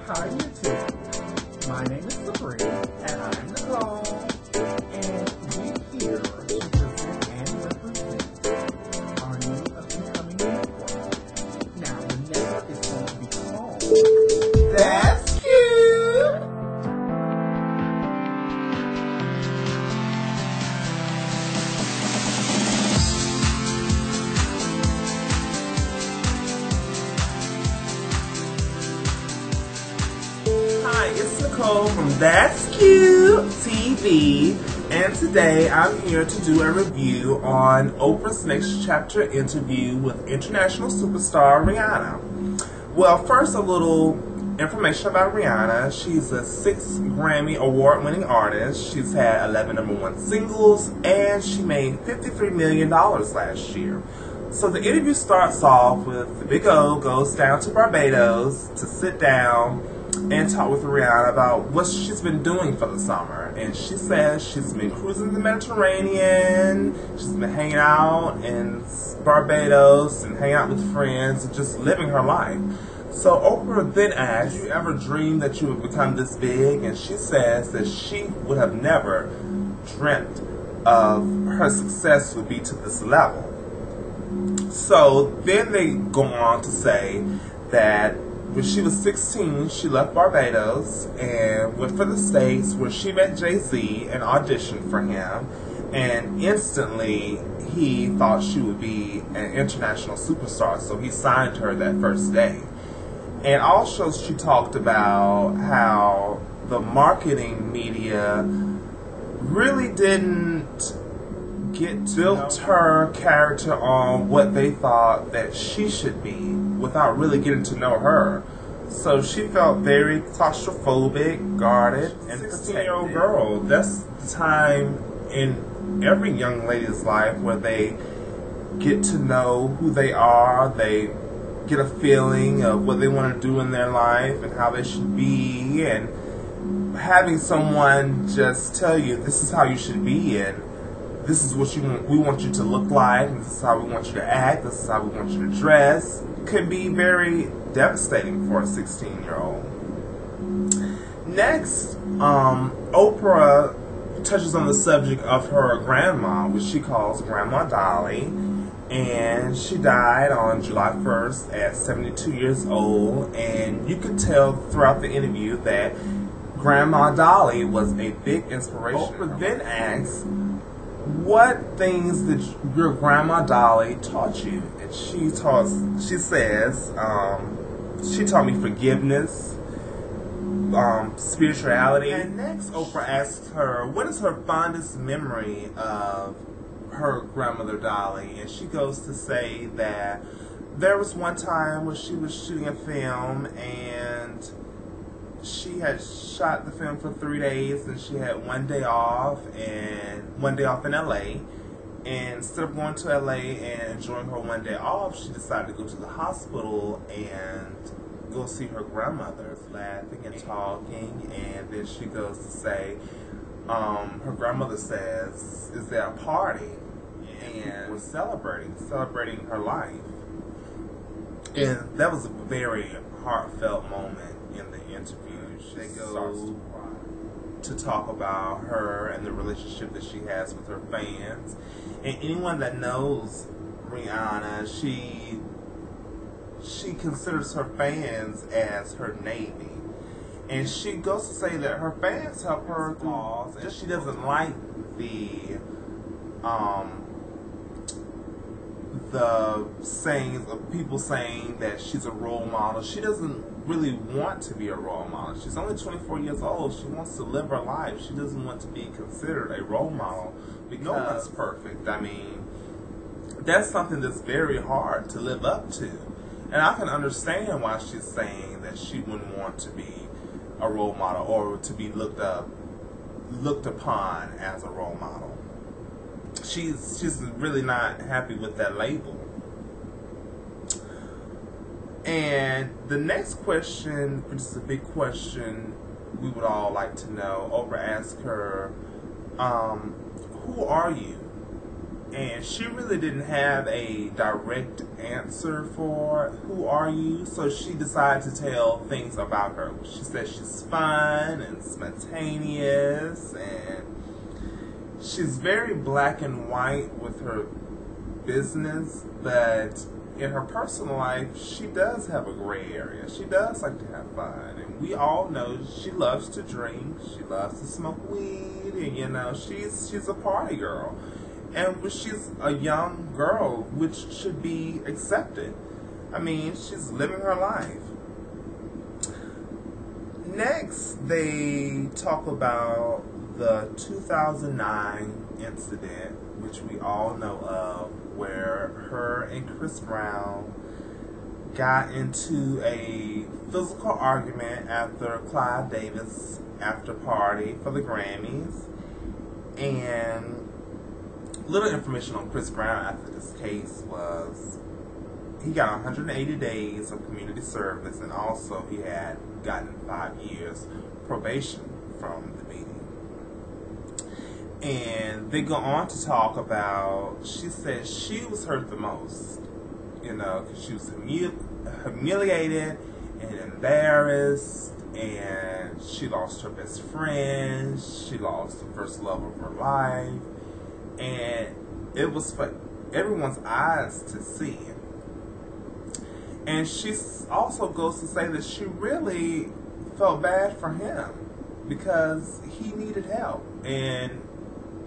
Hi YouTube, my name is Sabrina and I'm Nicole, and we're here to present and represent our new up-and-coming network. Now the network is going to be called That's Cute! Hi, it's Nicole from That's Cute TV, and today I'm here to do a review on Oprah's Next Chapter interview with international superstar Rihanna. Well, first a little information about Rihanna. She's a 6 Grammy award-winning artist. She's had 11 #1 singles, and she made $53 million last year. So the interview starts off with the Big O goes down to Barbados to sit down and talk with Rihanna about what she's been doing for the summer. And she says she's been cruising the Mediterranean, she's been hanging out in Barbados and hanging out with friends and just living her life. So Oprah then asks, "Did you ever dream that you would become this big?" And she says that she would have never dreamt of her success would be to this level. So then they go on to say that when she was 16, she left Barbados and went for the States, where she met Jay-Z and auditioned for him. And instantly, he thought she would be an international superstar, so he signed her that first day. And also, she talked about how the marketing media really didn't built her character on what they thought that she should be without really getting to know her. So she felt very claustrophobic, guarded, and 16-year-old girl. That's the time in every young lady's life where they get to know who they are, they get a feeling of what they want to do in their life and how they should be, and having someone just tell you this is how you should be and this is what we want you to look like, and this is how we want you to act, this is how we want you to dress, could be very devastating for a 16-year-old. Next, Oprah touches on the subject of her grandma, which she calls Grandma Dolly, and she died on July 1st at 72 years old, and you could tell throughout the interview that Grandma Dolly was a big inspiration. Oprah then asks, "What things did your Grandma Dolly taught you?" And she says, she taught me forgiveness, spirituality. And next, Oprah asks her, what is her fondest memory of her grandmother Dolly? And she goes to say that there was one time where she was shooting a film and she had shot the film for 3 days, and she had one day off in LA. And instead of going to LA and enjoying her one day off, she decided to go to the hospital and go see her grandmother, laughing and talking. And then she goes to say, her grandmother says, "Is there a party?" And we're celebrating her life. And that was a very heartfelt moment in the interview. They go to talk about her and the relationship that she has with her fans. And anyone that knows Rihanna, she considers her fans as her navy. And she goes to say that her fans help her through flaws, and she doesn't like the sayings of people saying that she's a role model. She doesn't really want to be a role model. She's only 24 years old. She wants to live her life. She doesn't want to be considered a role model because no one's perfect. I mean, that's something that's very hard to live up to. And I can understand why she's saying that she wouldn't want to be a role model or to be looked upon as a role model. She's really not happy with that label. And the next question, which is a big question we would all like to know, Oprah asked her, "Who are you?" And she really didn't have a direct answer for who are you, so she decided to tell things about her. She said she's fun and spontaneous, and she's very black and white with her business, but in her personal life, she does have a gray area. She does like to have fun, and we all know she loves to drink, she loves to smoke weed, and you know, she's a party girl. And she's a young girl, which should be accepted. I mean, she's living her life. Next, they talk about the 2009 incident, which we all know of, where her and Chris Brown got into a physical argument after Clive Davis after party for the Grammys. And little information on Chris Brown after this case was he got 180 days of community service, and also he had gotten 5 years probation from the meeting. And they go on to talk about, she said she was hurt the most, you know, because she was humiliated and embarrassed, and she lost her best friend, she lost the first love of her life, and it was for everyone's eyes to see. And she also goes to say that she really felt bad for him because he needed help, and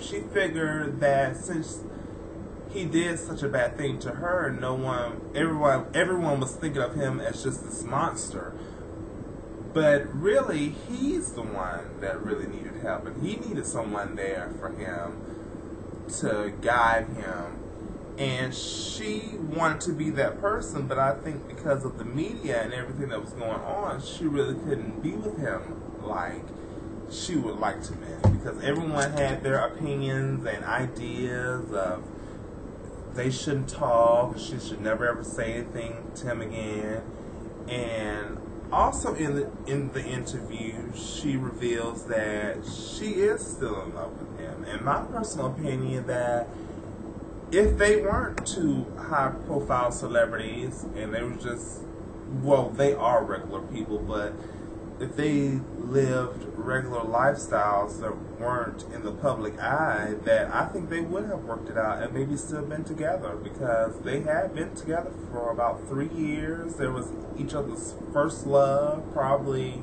she figured that since he did such a bad thing to her, everyone was thinking of him as just this monster. But really, he's the one that really needed help, and he needed someone there for him to guide him. And she wanted to be that person, but I think because of the media and everything that was going on, she really couldn't be with him like she would like to be, because everyone had their opinions and ideas of they shouldn't talk, she should never ever say anything to him again. And also in the interview, she reveals that she is still in love with him. And my personal opinion that if they weren't two high-profile celebrities and they were just, well, they are regular people, but if they lived regular lifestyles that weren't in the public eye, that I think they would have worked it out and maybe still been together, because they had been together for about 3 years. There was each other's first love, probably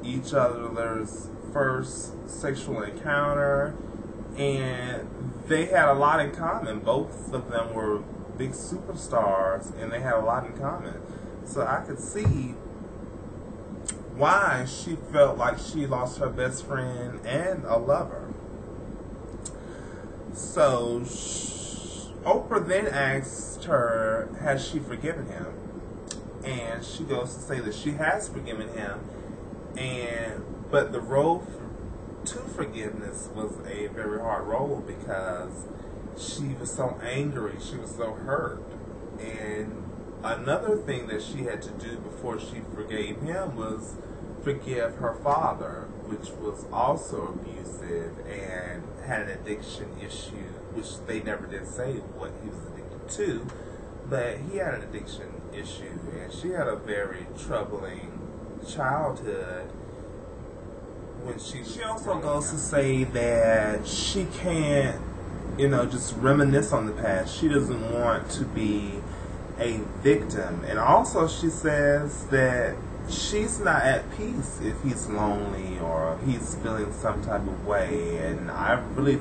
each other's first sexual encounter, and they had a lot in common. Both of them were big superstars, and they had a lot in common. So I could see why she felt like she lost her best friend and a lover. So Oprah then asked her, has she forgiven him? And she goes to say that she has forgiven him, but the road to forgiveness was a very hard road, because she was so angry, she was so hurt. And another thing that she had to do before she forgave him was forgive her father, which was also abusive and had an addiction issue, which they never did say what he was addicted to, but he had an addiction issue, and she had a very troubling childhood. When she also goes to say that she can't, just reminisce on the past. She doesn't want to be a victim. And also she says that she's not at peace if he's lonely or he's feeling some type of way. And I really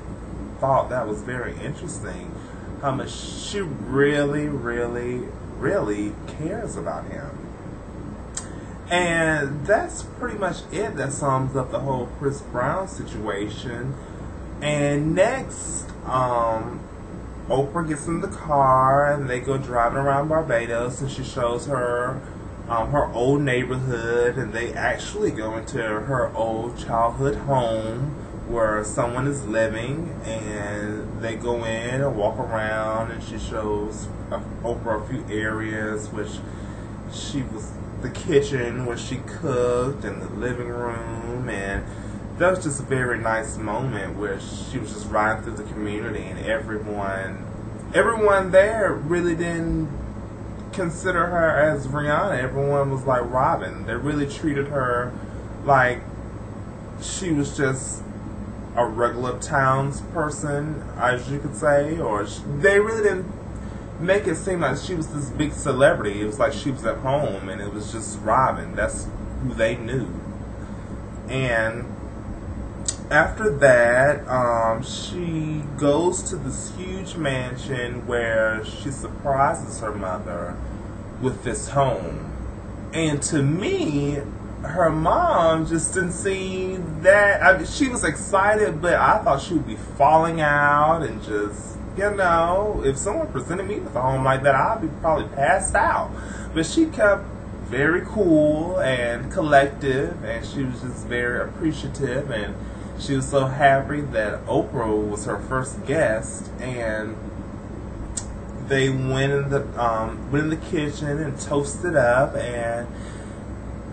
thought that was very interesting, how much she really, really, really cares about him. And that's pretty much it. That sums up the whole Chris Brown situation. And next, Oprah gets in the car and they go driving around Barbados, and she shows her her old neighborhood, and they actually go into her old childhood home where someone is living, and they go in and walk around, and she shows Oprah a few areas, which she was the kitchen where she cooked, and the living room, and that was just a very nice moment where she was just riding through the community, and everyone there really didn't consider her as Rihanna. Everyone was like Robin. They really treated her like she was just a regular townsperson, as you could say, or they really didn't make it seem like she was this big celebrity. It was like she was at home, and it was just Robin. That's who they knew. And after that, she goes to this huge mansion where she surprises her mother with this home. And to me, her mom just didn't see that. I mean, she was excited, but I thought she would be falling out and just, if someone presented me with a home like that, I'd be probably passed out. But she kept very cool and collective, and she was just very appreciative, and she was so happy that Oprah was her first guest, and they went in the kitchen and toasted up, and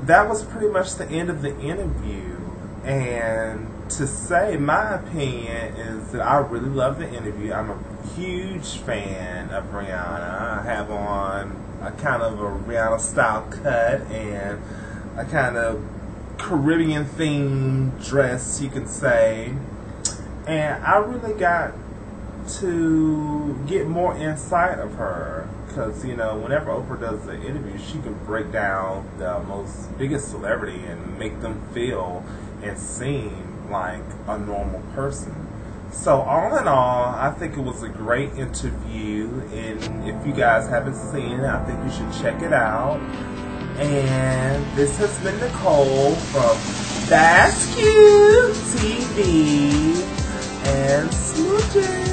that was pretty much the end of the interview. And to say my opinion is that I really love the interview. I'm a huge fan of Rihanna. I have on a kind of a Rihanna style cut and a kind of Caribbean themed dress, you could say. And I really got to get more insight of her, because whenever Oprah does the interview, she can break down the biggest celebrity and make them feel and seem like a normal person. So all in all, I think it was a great interview, and if you guys haven't seen it, I think you should check it out. And this has been Nicole from That's Cute TV, and smooches.